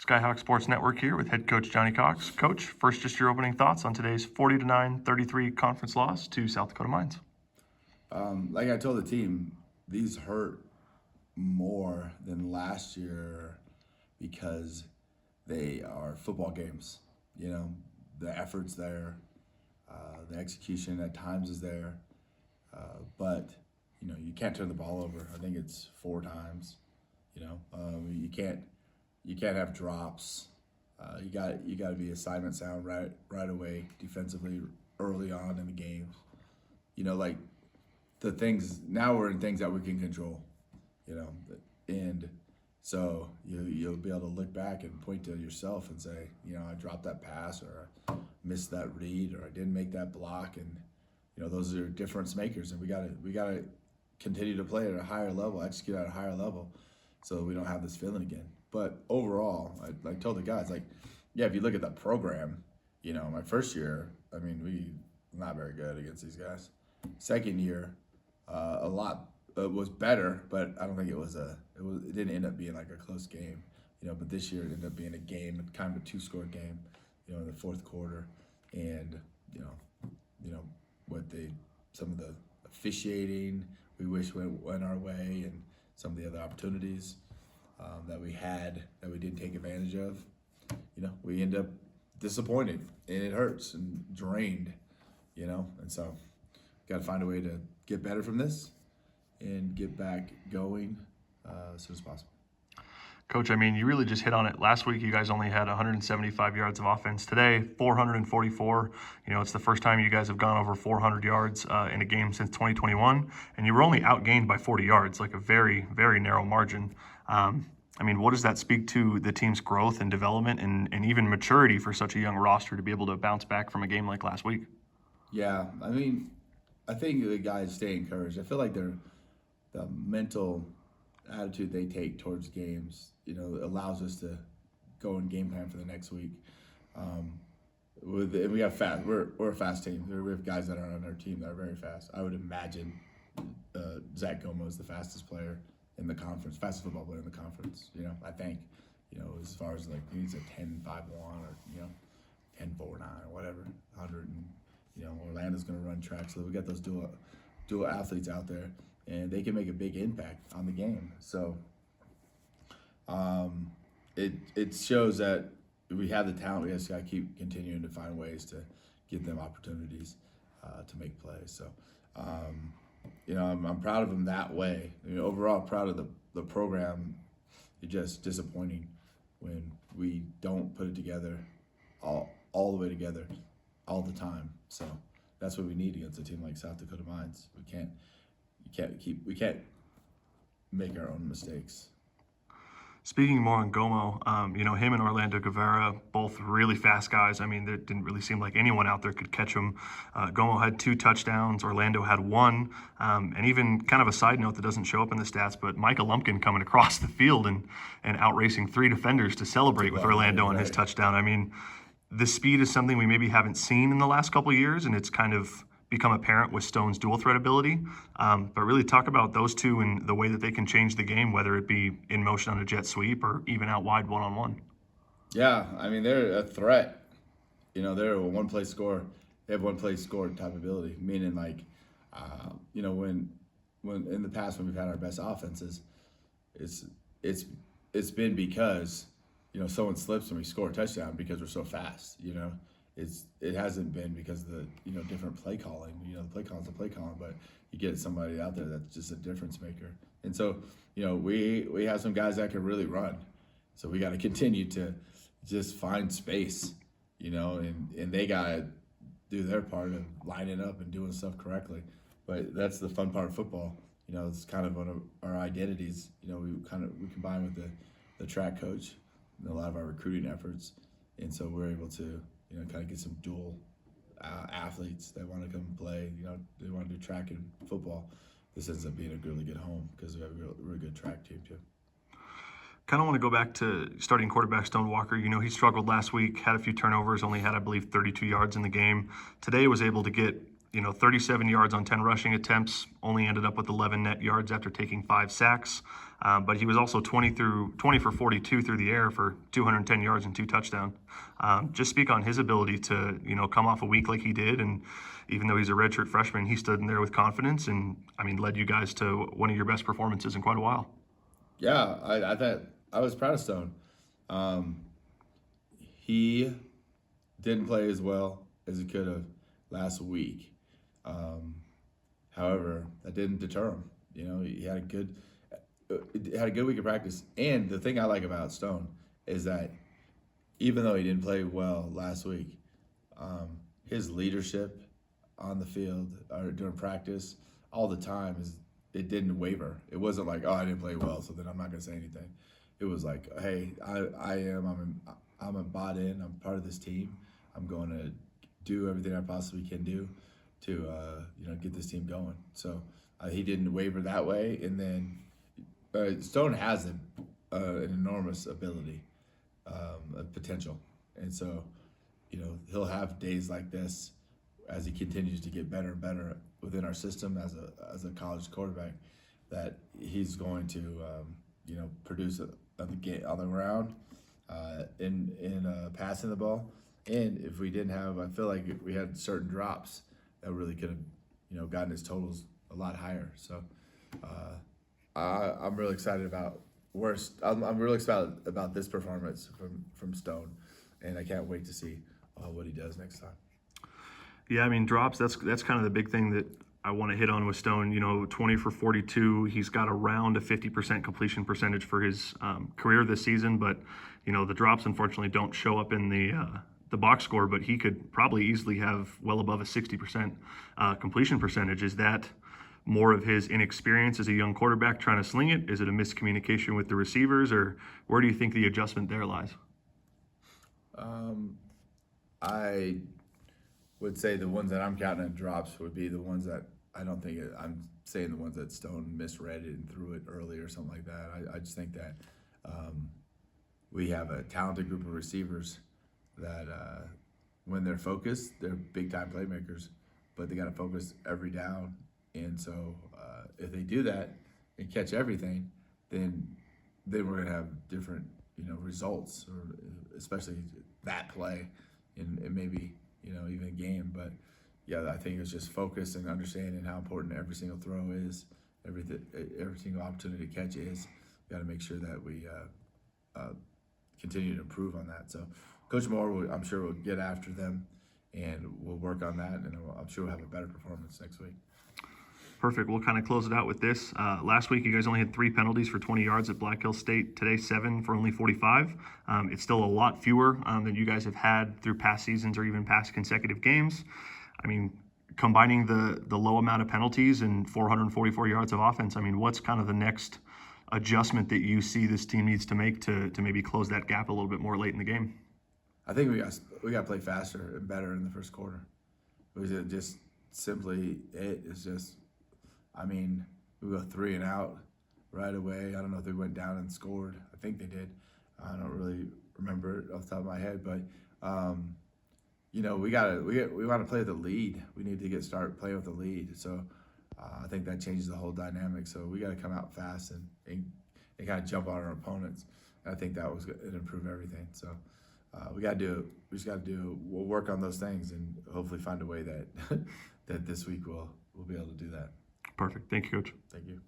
Skyhawks Sports Network here with head coach Johnny Cox. Coach, first, just your opening thoughts on today's 40-9, 33 conference loss to South Dakota Mines. Like I told the team, these hurt more than last year because they are football games. You know, the effort's there, the execution at times is there, but you know you can't turn the ball over. I think it's 4 times. You know, you can't have drops. You got to be assignment sound right away defensively early on in the games. You know, like the things now we're in things that we can control. You know, and so you'll be able to look back and point to yourself and say, you know, I dropped that pass or I missed that read or I didn't make that block, and you know those are difference makers, and we gotta continue to play at a higher level, execute at a higher level, so we don't have this feeling again. But overall, I told the guys, like, yeah, if you look at the program, you know, my first year, I mean, we not very good against these guys. Second year, a lot was better, but I don't think it didn't end up being like a close game, you know. But this year it ended up being a game, kind of a 2-score game, you know, in the fourth quarter, and you know what some of the officiating we wish went our way, and some of the other opportunities that we had that we didn't take advantage of. You know, we end up disappointed, and it hurts and drained, you know. And so, got to find a way to get better from this and get back going as soon as possible. Coach, I mean, you really just hit on it. Last week, you guys only had 175 yards of offense. Today, 444. You know, it's the first time you guys have gone over 400 yards in a game since 2021, and you were only outgained by 40 yards, like a very, very narrow margin. I mean, what does that speak to the team's growth and development and even maturity for such a young roster to be able to bounce back from a game like last week? Yeah, I mean, I think the guys stay encouraged. I feel like the mental attitude they take towards games, you know, allows us to go and game plan for the next week. And we have fast. We're a fast team. We have guys that are on our team that are very fast. I would imagine Zach Gomo is the fastest player in the conference, fastest football player in the conference. You know, I think, you know, as far as like he's a 10.51 or you know 10.49 or whatever, 100. And you know, Orlando's going to run track, so we got those dual athletes out there, and they can make a big impact on the game. So it shows that we have the talent. We just got to keep continuing to find ways to give them opportunities to make plays. So you know, I'm proud of them that way. You know, overall, proud of the program. It's just disappointing when we don't put it together all the way together all the time. So that's what we need against a team like South Dakota Mines. We can't make our own mistakes. Speaking more on Gomo, you know, him and Orlando Guevara, both really fast guys. I mean, there didn't really seem like anyone out there could catch him. Gomo had 2 touchdowns. Orlando had 1. And even kind of a side note that doesn't show up in the stats, but Micah Lumpkin coming across the field and outracing 3 defenders to celebrate with Orlando on his touchdown. I mean, the speed is something we maybe haven't seen in the last couple of years, and it's kind of become apparent with Stone's dual threat ability. But really talk about those two and the way that they can change the game, whether it be in motion on a jet sweep or even out wide one-on-one. Yeah, I mean, they're a threat. You know, they're a one-play score. They have one-play score type ability, meaning like, you know, when in the past when we've had our best offenses, it's been because, you know, someone slips and we score a touchdown because we're so fast, you know. It hasn't been because of the, you know, different play calling. You know, the play calling's a play calling, but you get somebody out there that's just a difference maker. And so, you know, we have some guys that can really run. So we got to continue to just find space, you know, and they got to do their part of lining up and doing stuff correctly. But that's the fun part of football. You know, it's kind of one of our identities. You know, we combine with the track coach and a lot of our recruiting efforts. And so we're able to, you know, kind of get some dual athletes that want to come and play. You know, they want to do track and football. This ends up being a really good home because we have a really good track team too. Kind of want to go back to starting quarterback Stone Walker. You know, he struggled last week, had a few turnovers, only had, I believe, 32 yards in the game. Today was able to get 37 yards on 10 rushing attempts, only ended up with 11 net yards after taking 5 sacks. But he was also 20 for 42 through the air for 210 yards and 2 touchdowns. Just speak on his ability to, come off a week like he did. And even though he's a redshirt freshman, he stood in there with confidence and, led you guys to one of your best performances in quite a while. Yeah, I thought I was proud of Stone. He didn't play as well as he could have last week. However, that didn't deter him. He had a good week of practice. And the thing I like about Stone is that even though he didn't play well last week, his leadership on the field or during practice all the time it didn't waver. It wasn't like, oh, I didn't play well, so then I'm not gonna say anything. It was like, hey, I'm bought in. I'm part of this team. I'm going to do everything I possibly can do to get this team going. So he didn't waver that way. And then Stone has an enormous ability, potential, and so he'll have days like this as he continues to get better and better within our system as a college quarterback, that he's going to produce on the ground, in passing the ball. And if we didn't have, I feel like we had certain drops that really could have gotten his totals a lot higher. So I'm really excited about I'm really excited about this performance from Stone, and I can't wait to see what he does next time. Yeah, drops, that's kind of the big thing that I want to hit on with Stone. 20 for 42. He's got around a 50% completion percentage for his career this season, but the drops unfortunately don't show up in the box score, but he could probably easily have well above a 60% completion percentage. Is that more of his inexperience as a young quarterback trying to sling it? Is it a miscommunication with the receivers, or where do you think the adjustment there lies? I would say the ones that I'm counting in drops would be the ones that I'm saying the ones that Stone misread it and threw it early or something like that. I just think that we have a talented group of receivers that when they're focused, they're big-time playmakers, but they got to focus every down. And so if they do that and catch everything, then we're going to have different results, or especially that play and maybe even a game. But yeah, I think it's just focus and understanding how important every single throw is, every single opportunity to catch is. We got to make sure that we continue to improve on that. So Coach Moore, I'm sure, will get after them, and we'll work on that, and I'm sure we'll have a better performance next week. Perfect. We'll kind of close it out with this. Last week, you guys only had 3 penalties for 20 yards at Black Hill State. Today, 7 for only 45. It's still a lot fewer than you guys have had through past seasons or even past consecutive games. Combining the low amount of penalties and 444 yards of offense, what's kind of the next adjustment that you see this team needs to make to maybe close that gap a little bit more late in the game? I think we got to play faster and better in the first quarter. It was just simply it's just. We go 3 and out right away. I don't know if they went down and scored. I think they did. I don't really remember it off the top of my head, but we want to play with the lead. We need to start playing with the lead. So I think that changes the whole dynamic. So we got to come out fast and kind of jump on our opponents. And I think that was going to improve everything. So we just got to do. We'll work on those things and hopefully find a way that that this week we'll be able to do that. Perfect. Thank you, Coach. Thank you.